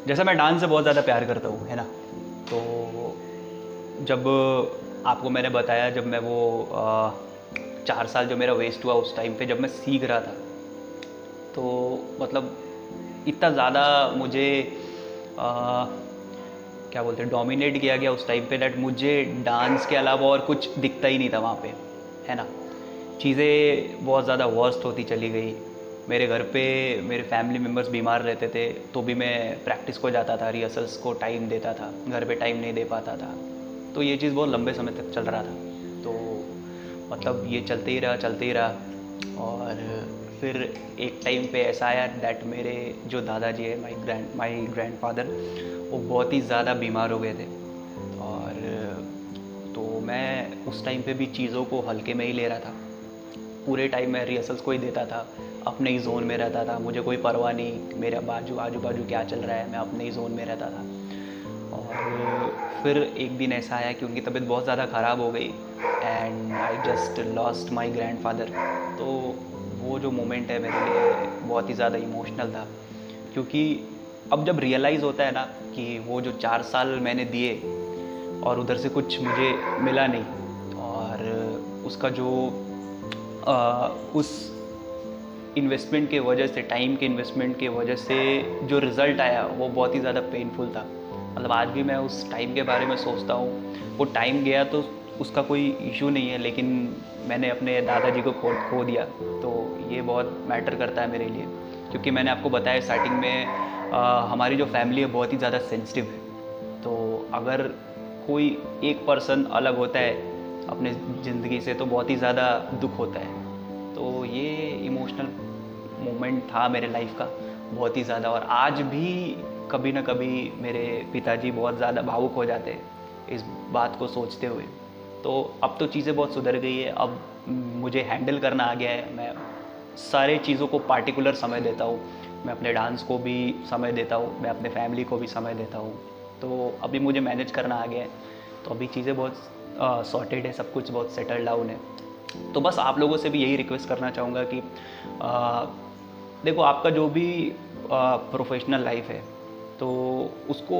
जैसा मैं डांस से बहुत ज़्यादा प्यार करता हूँ, है ना। तो जब आपको मैंने बताया, जब मैं वो 4 साल जो मेरा वेस्ट हुआ उस टाइम पे, जब मैं सीख रहा था, तो मतलब इतना ज़्यादा मुझे क्या बोलते हैं, डोमिनेट किया गया उस टाइम पे, दैट मुझे डांस के अलावा और कुछ दिखता ही नहीं था वहाँ पे, है ना। चीज़ें बहुत ज़्यादा वर्स्ट होती चली गई। मेरे घर पे मेरे फैमिली मेम्बर्स बीमार रहते थे, तो भी मैं प्रैक्टिस को जाता था, रिहर्सल्स को टाइम देता था, घर पे टाइम नहीं दे पाता था। तो ये चीज़ बहुत लंबे समय तक चल रहा था। तो मतलब ये चलते ही रहा, और फिर एक टाइम पे ऐसा आया दैट मेरे जो दादाजी है, माई ग्रैंडफादर, वो बहुत ही ज़्यादा बीमार हो गए थे। और तो मैं उस टाइम पे भी चीज़ों को हल्के में ही ले रहा था। पूरे टाइम मैं रिहर्सल्स को ही देता था, अपने ही जोन में रहता था, मुझे कोई परवाह नहीं मेरा आजू बाजू क्या चल रहा है, मैं अपने ही जोन में रहता था। और फिर एक दिन ऐसा आया कि उनकी तबीयत बहुत ज़्यादा ख़राब हो गई and I just lost my grandfather. तो वो जो मोमेंट है मेरे लिए बहुत ही ज़्यादा इमोशनल था, क्योंकि अब जब रियलाइज़ होता है ना कि वो जो 4 साल मैंने दिए और उधर से कुछ मुझे मिला नहीं, और उसका जो उस इन्वेस्टमेंट के वजह से, टाइम के इन्वेस्टमेंट के वजह से जो रिज़ल्ट आया वो बहुत ही ज़्यादा पेनफुल था। मतलब आज भी मैं उस टाइम के बारे में सोचता हूँ। वो टाइम गया तो उसका कोई इशू नहीं है, लेकिन मैंने अपने दादाजी को खो दिया, तो ये बहुत मैटर करता है मेरे लिए। क्योंकि मैंने आपको बताया स्टार्टिंग में, हमारी जो फैमिली है बहुत ही ज़्यादा सेंसिटिव है। तो अगर कोई एक पर्सन अलग होता है अपने ज़िंदगी से तो बहुत ही ज़्यादा दुख होता है। तो ये इमोशनल मोमेंट था मेरे लाइफ का बहुत ही ज़्यादा, और आज भी कभी ना कभी मेरे पिताजी बहुत ज़्यादा भावुक हो जाते हैं इस बात को सोचते हुए। तो अब तो चीज़ें बहुत सुधर गई है, अब मुझे हैंडल करना आ गया है। मैं सारे चीज़ों को पार्टिकुलर समय देता हूँ, मैं अपने डांस को भी समय देता हूँ, मैं अपने फैमिली को भी समय देता हूँ। तो अभी मुझे मैनेज करना आ गया है, तो अभी चीज़ें बहुत सॉर्टेड है, सब कुछ बहुत सेटल डाउन है। तो बस आप लोगों से भी यही रिक्वेस्ट करना चाहूँगा कि देखो, आपका जो भी प्रोफेशनल लाइफ है तो उसको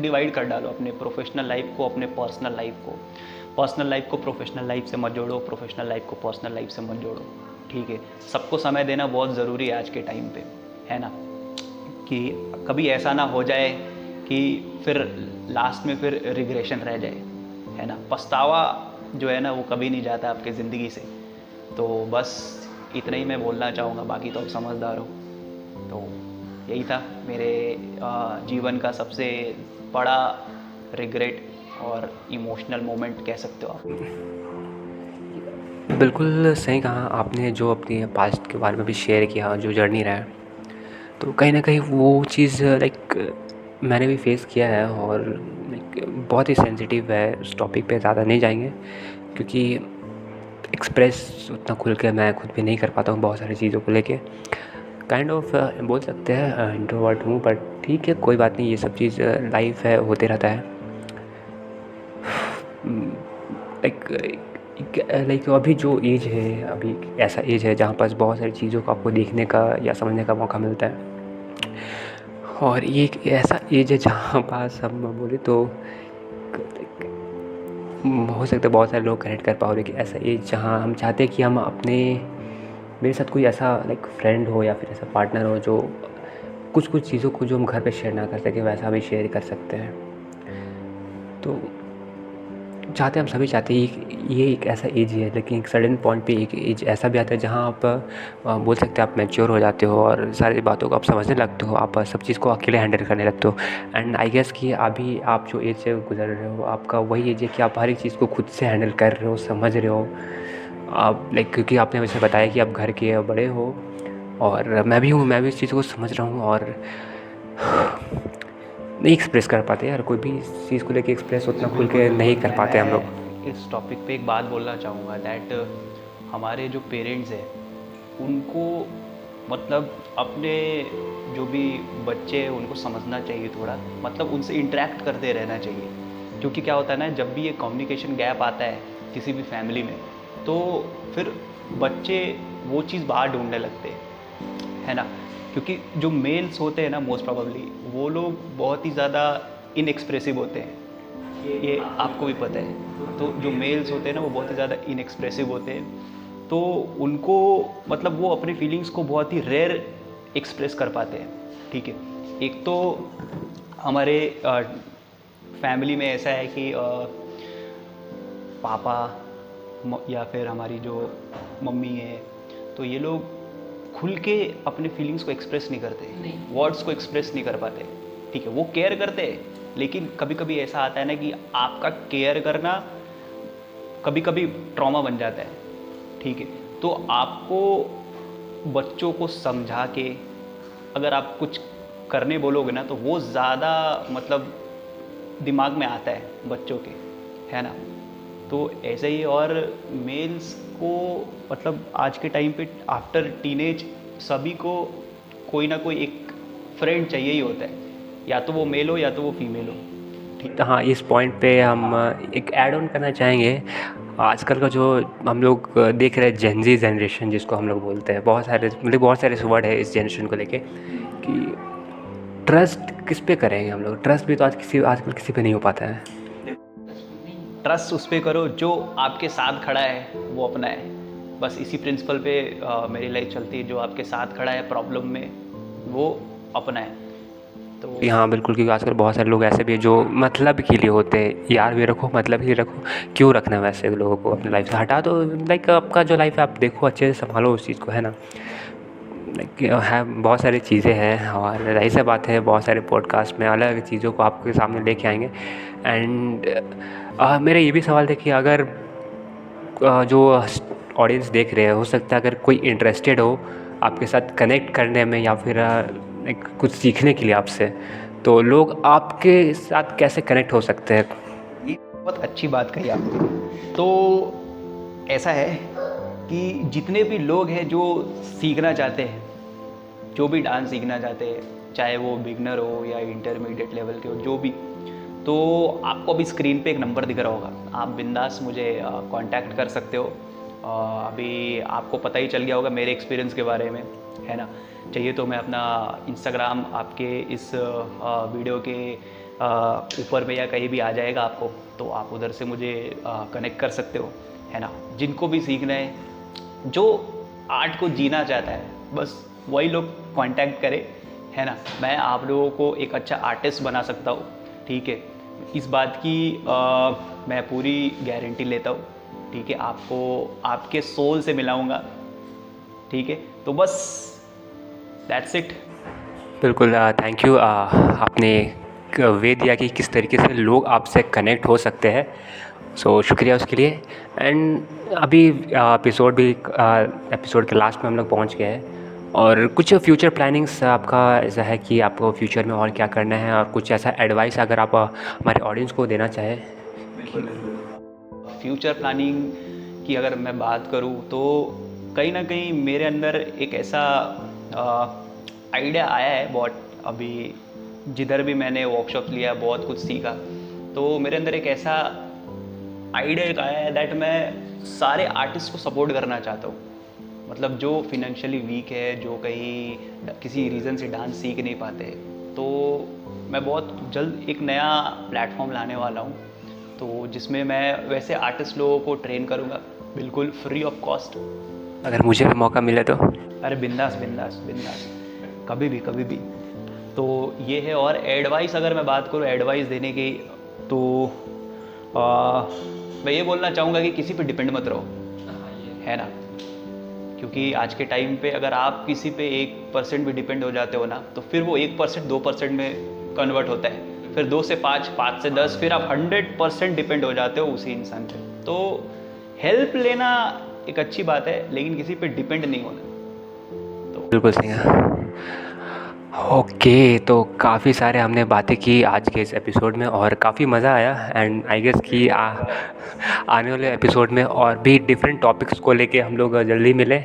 डिवाइड कर डालो, अपने प्रोफेशनल लाइफ को अपने पर्सनल लाइफ को। पर्सनल लाइफ को प्रोफेशनल लाइफ से मत जोड़ो, प्रोफेशनल लाइफ को पर्सनल लाइफ से मत जोड़ो, ठीक है। सबको समय देना बहुत ज़रूरी है आज के टाइम पे, है ना, कि कभी ऐसा ना हो जाए कि फिर लास्ट में फिर रिग्रेशन रह जाए, है ना। पछतावा जो है ना वो कभी नहीं जाता आपके ज़िंदगी से। तो बस इतना ही मैं बोलना चाहूँगा, बाकी तो आप समझदार हो। तो यही था मेरे जीवन का सबसे बड़ा रिग्रेट और इमोशनल मोमेंट कह सकते हो आप। बिल्कुल सही कहा आपने, जो अपनी पास्ट के बारे में भी शेयर किया, जो जर्नी रहा है, तो कहीं ना कहीं वो चीज़ लाइक मैंने भी फेस किया है, और लाइक बहुत ही सेंसिटिव है। उस टॉपिक पे ज़्यादा नहीं जाएंगे, क्योंकि एक्सप्रेस उतना खुल के मैं खुद भी नहीं कर पाता हूँ बहुत सारी चीज़ों को लेके। काइंड ऑफ बोल सकते हैं इंट्रोवर्ट हूँ, बट ठीक है, कोई बात नहीं, ये सब चीज़ लाइफ है, होते रहता है। लाइक अभी जो एज है, अभी ऐसा एज है जहाँ पास बहुत सारी चीज़ों को आपको देखने का या समझने का मौका मिलता है, और ये एक ऐसा एज है जहाँ पास हम बोले तो हो सकता है बहुत सारे लोग कनेक्ट कर पाओगे कि ऐसा एज जहाँ हम चाहते हैं कि हम अपने, मेरे साथ कोई ऐसा लाइक फ्रेंड हो या फिर ऐसा पार्टनर हो जो कुछ कुछ चीज़ों को जो हम घर पे शेयर ना कर सकें वैसा भी शेयर कर सकते हैं। तो चाहते, हम सभी चाहते हैं ये एक ऐसा एज है, लेकिन एक सर्टेन पॉइंट पे एक एज ऐसा भी आता है जहाँ आप बोल सकते हैं आप मैच्योर हो जाते हो और सारी बातों को आप समझने लगते हो, आप सब चीज़ को अकेले हैंडल करने लगते हो। एंड आई गेस कि अभी आप जो एज से गुजर रहे हो, आपका वही एज है कि आप हर एक चीज़ को खुद से हैंडल कर रहे हो, समझ रहे हो आप, लाइक क्योंकि आपने वैसे बताया कि आप घर के बड़े हो, और मैं भी हूँ, मैं भी इस चीज़ को समझ रहा हूँ, और नहीं एक्सप्रेस कर पाते यार, कोई भी चीज़ को लेके एक्सप्रेस उतना खुल के नहीं कर पाते हम लोग। इस टॉपिक पे एक बात बोलना चाहूँगा दैट हमारे जो पेरेंट्स हैं उनको मतलब अपने जो भी बच्चे हैं उनको समझना चाहिए थोड़ा, मतलब उनसे इंटरेक्ट करते रहना चाहिए। क्योंकि क्या होता है ना, जब भी ये कम्युनिकेशन गैप आता है किसी भी फैमिली में, तो फिर बच्चे वो चीज़ बाहर ढूंढने लगते हैं, है ना। क्योंकि जो मेल्स होते हैं ना, मोस्ट प्रोबेबली वो लोग बहुत ही ज़्यादा इनएक्सप्रेसिव होते हैं, ये आपको भी पता है। तो जो मेल्स होते हैं ना वो बहुत ही ज़्यादा इनएक्सप्रेसिव होते हैं, तो उनको मतलब वो अपनी फीलिंग्स को बहुत ही रेयर एक्सप्रेस कर पाते हैं, ठीक है। एक तो हमारे फैमिली में ऐसा है कि पापा या फिर हमारी जो मम्मी है, तो ये लोग खुल के अपने फीलिंग्स को एक्सप्रेस नहीं करते, वर्ड्स को एक्सप्रेस नहीं कर पाते, ठीक है। वो केयर करते हैं, लेकिन कभी कभी ऐसा आता है ना कि आपका केयर करना कभी कभी ट्रॉमा बन जाता है, ठीक है। तो आपको बच्चों को समझा के अगर आप कुछ करने बोलोगे ना, तो वो ज़्यादा मतलब दिमाग में आता है बच्चों के, है ना। तो ऐसे ही, और मेल्स को मतलब आज के टाइम पे आफ्टर टीनेज सभी को कोई ना कोई एक फ्रेंड चाहिए ही होता है, या तो वो मेल हो या तो वो फीमेल हो, ठीक हाँ, इस पॉइंट पे हम एक ऐड ऑन करना चाहेंगे। आजकल का जो हम लोग देख रहे हैं जेन ज़ी जनरेशन जिसको हम लोग बोलते हैं, बहुत सारे वर्ड है इस जनरेशन को लेके कि ट्रस्ट किस पे करेंगे हम लोग। ट्रस्ट भी तो आजकल किसी पे नहीं हो पाता है। ट्रस्ट उस पे करो जो आपके साथ खड़ा है वो अपना है। बस इसी प्रिंसिपल पे मेरी लाइफ चलती है। जो आपके साथ खड़ा है प्रॉब्लम में वो अपना है। तो हाँ बिल्कुल, क्योंकि आजकल बहुत सारे लोग ऐसे भी हैं जो मतलब के लिए होते हैं। यार भी रखो, मतलब ही रखो, क्यों रखना है वैसे लोगों को अपनी लाइफ से हटा दो। लाइक आपका जो लाइफ है आप देखो, अच्छे से संभालो उस चीज़ को, है ना। लाइक है, बहुत सारी चीज़ें हैं और रही सी बात है, बहुत सारे पॉडकास्ट में अलग अलग चीज़ों को आपके सामने लेके आएंगे। एंड मेरा ये भी सवाल था कि अगर जो ऑडियंस देख रहे हैं, हो सकता है अगर कोई इंटरेस्टेड हो आपके साथ कनेक्ट करने में या फिर एक कुछ सीखने के लिए आपसे, तो लोग आपके साथ कैसे कनेक्ट हो सकते हैं? ये बहुत अच्छी बात कही आपने। तो ऐसा है कि जितने भी लोग हैं जो सीखना चाहते हैं, जो भी डांस सीखना चाहते हैं, चाहे वो बिगनर हो या इंटरमीडिएट लेवल के हो, जो भी, तो आपको अभी स्क्रीन पे एक नंबर दिख रहा होगा। आप बिंदास मुझे कांटेक्ट कर सकते हो। अभी आपको पता ही चल गया होगा मेरे एक्सपीरियंस के बारे में, है ना। चाहिए तो मैं अपना इंस्टाग्राम आपके इस वीडियो के ऊपर में या कहीं भी आ जाएगा आपको, तो आप उधर से मुझे कनेक्ट कर सकते हो, है ना। जिनको भी सीखना है, जो आर्ट को जीना चाहता है, बस वही लोग कांटेक्ट करें, है ना। मैं आप लोगों को एक अच्छा आर्टिस्ट बना सकता हूँ, ठीक है। इस बात की मैं पूरी गारंटी लेता हूँ, ठीक है। आपको आपके सोल से मिलाऊंगा, ठीक है। तो बस दैट्स इट। बिल्कुल, थैंक यू। आपने वे दिया कि किस तरीके से लोग आपसे कनेक्ट हो सकते हैं, सो शुक्रिया उसके लिए। एंड अभी एपिसोड के लास्ट में हम लोग पहुंच गए हैं, और कुछ फ्यूचर प्लानिंग्स आपका ऐसा है कि आपको फ्यूचर में और क्या करना है, और कुछ ऐसा एडवाइस अगर आप हमारे ऑडियंस को देना चाहें? फ्यूचर प्लानिंग की अगर मैं बात करूँ तो कहीं ना कहीं मेरे अंदर एक ऐसा आइडिया आया है बहुत। अभी जिधर भी मैंने वर्कशॉप लिया, बहुत कुछ सीखा, तो मेरे अंदर एक ऐसा आइडिया एक आया है दैट मैं सारे आर्टिस्ट को सपोर्ट करना चाहता हूँ। मतलब जो फिनेंशियली वीक है, जो कहीं किसी रीज़न से डांस सीख नहीं पाते, तो मैं बहुत जल्द एक नया प्लेटफॉर्म लाने वाला हूँ, तो जिसमें मैं वैसे आर्टिस्ट लोगों को ट्रेन करूँगा बिल्कुल फ्री ऑफ कॉस्ट। अगर मुझे भी मौका मिले तो? अरे बिंदास बिंदास बिंदास, कभी भी कभी भी। तो ये है। और एडवाइस अगर मैं बात करूँ एडवाइस देने की, तो मैं ये बोलना चाहूँगा कि किसी पे डिपेंड मत रहो, है ना। क्योंकि आज के टाइम पे अगर आप किसी पे 1% भी डिपेंड हो जाते हो ना, तो फिर वो 1% 2% में कन्वर्ट होता है, फिर 2 से 5, 5 से 10, फिर आप 100% डिपेंड हो जाते हो उसी इंसान पे। तो हेल्प लेना एक अच्छी बात है, लेकिन किसी पे डिपेंड नहीं होना। तो बिल्कुल सही है। ओके, तो काफ़ी सारे हमने बातें की आज के इस एपिसोड में, और काफ़ी मज़ा आया। एंड आई गेस कि आने वाले एपिसोड में और भी डिफरेंट टॉपिक्स को लेके हम लोग जल्दी मिलें।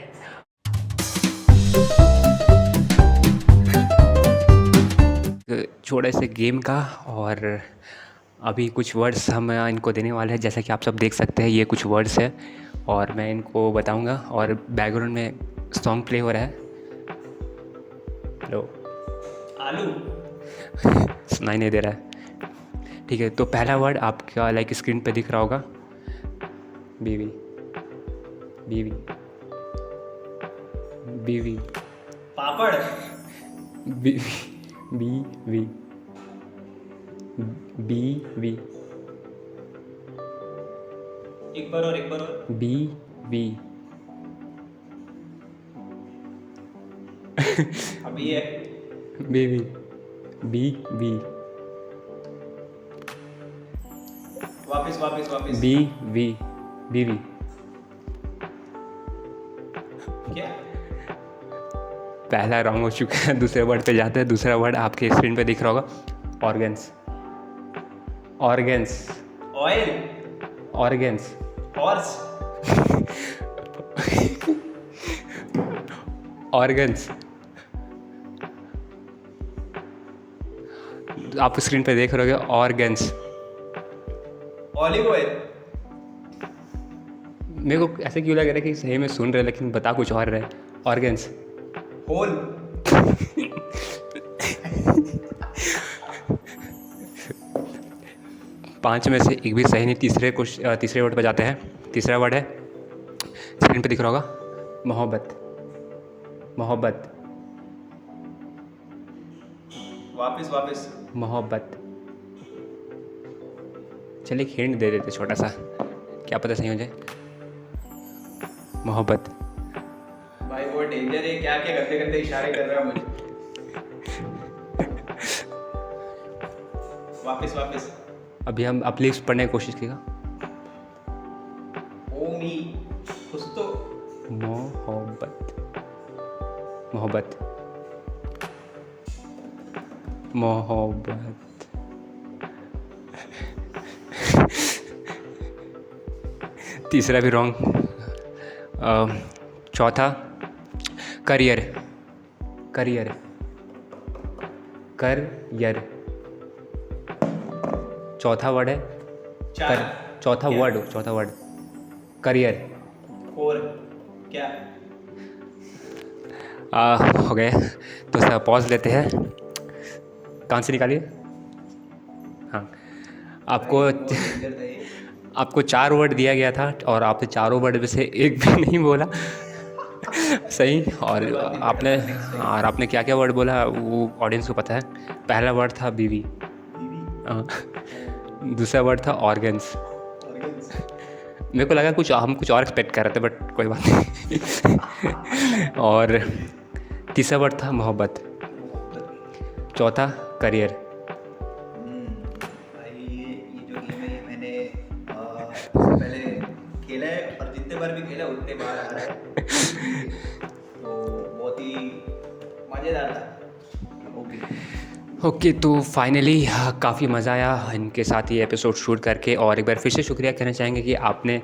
छोटे से गेम का, और अभी कुछ वर्ड्स हम इनको देने वाले हैं। जैसा कि आप सब देख सकते हैं, ये कुछ वर्ड्स है और मैं इनको बताऊंगा, और बैकग्राउंड में सॉन्ग प्ले हो रहा है। हेलो, आलू सुनाई नहीं दे रहा है, ठीक है। तो पहला वर्ड आपका लाइक स्क्रीन पे दिख रहा होगा, बीवी। बीवी, बीवी, पापड़, बीवी, बीवी, बीवी, एक बार और बीवी, अभी है बीवी, बीवी, वापस बीवी, बीवी। क्या? पहला रॉन्ग हो चुका है, दूसरे वर्ड पे जाते हैं। दूसरा वर्ड आपके स्क्रीन पे दिख रहा होगा, organs. Organs, oil, organs, horse, organs. आप स्क्रीन पे देख रहे होगे, ऑर्गन्स। Olive oil. मेरे को ऐसे क्यों लग रहा है कि सही में सुन रहे लेकिन बता कुछ और रहे। ऑर्गन्स। होल। 5 में से एक भी सही नहीं। तीसरे वर्ड पे जाते हैं। तीसरा वर्ड है, स्क्रीन पे दिख रहा होगा, मोहब्बत। मोहब्बत। वापस। मोहब्बत। चलिए एक हिंट दे देते छोटा सा, क्या पता सही हो जाए। मोहब्बत। भाई वो डेंजर है, क्या क्या गंदे गंदे इशारे कर रहा है मुझे। वापस। अभी हम आप लिप्स पढ़ने की कोशिश कीजिएगा। ओ मी कुछ तो। मोहब्बत। मोहब्बत। मोहब्बत। तीसरा भी रॉन्ग। चौथा, करियर। करियर। करियर। चौथा वर्ड है चौथा वर्ड करियर। और क्या? हो गए तो सर पॉज लेते हैं, कान से निकालिए। हाँ, आपको 4 वर्ड दिया गया था और आपने चारों वर्ड में से एक भी नहीं बोला सही। और आपने क्या क्या वर्ड बोला वो ऑडियंस को पता है। पहला वर्ड था बीवी। दूसरा वर्ड था ऑर्गन्स। मेरे को लगा हम कुछ और एक्सपेक्ट कर रहे थे बट कोई बात नहीं और तीसरा वर्ड था मोहब्बत। चौथा करियर। भाई ये जो गेम है मैंने पहले खेला है और जितने बार भी खेला उतने बार आ रहा है तो बहुत ही मज़ेदार था। ओके तो फाइनली काफ़ी मज़ा आया इनके साथ ये एपिसोड शूट करके। और एक बार फिर से शुक्रिया कहना चाहेंगे कि आपने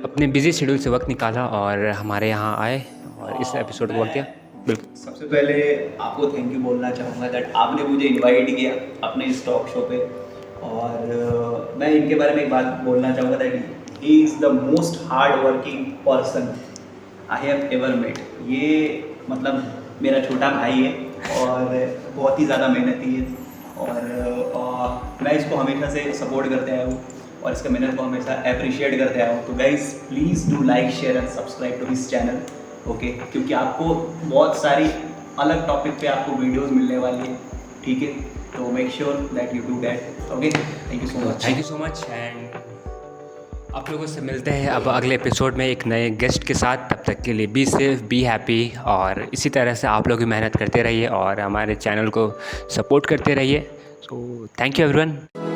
अपने बिजी शेड्यूल से वक्त निकाला और हमारे यहाँ आए और इस एपिसोड को वक्त दिया। बिल्कुल। सबसे पहले आपको थैंक यू बोलना चाहूँगा दैट आपने मुझे इनवाइट किया अपने इस टॉक शो पे। और मैं इनके बारे में एक बात बोलना चाहूँगा that he is the most hard working person I have ever met. ये मतलब मेरा छोटा भाई है और बहुत ही ज़्यादा मेहनती है और मैं इसको हमेशा से सपोर्ट करते आया हूँ और इसके मेहनत को हमेशा अप्रिशिएट करते आया हूँ। तो guys please do like share and subscribe to this channel okay, क्योंकि आपको बहुत सारी अलग टॉपिक पे आपको वीडियोस मिलने वाली है। ठीक है, तो make sure that you do that. Okay, thank you so much and आप लोगों से मिलते हैं अब अगले एपिसोड में एक नए गेस्ट के साथ। तब तक के लिए बी सेफ, बी हैप्पी और इसी तरह से आप लोग भी मेहनत करते रहिए और हमारे चैनल को सपोर्ट करते रहिए। So thank you everyone.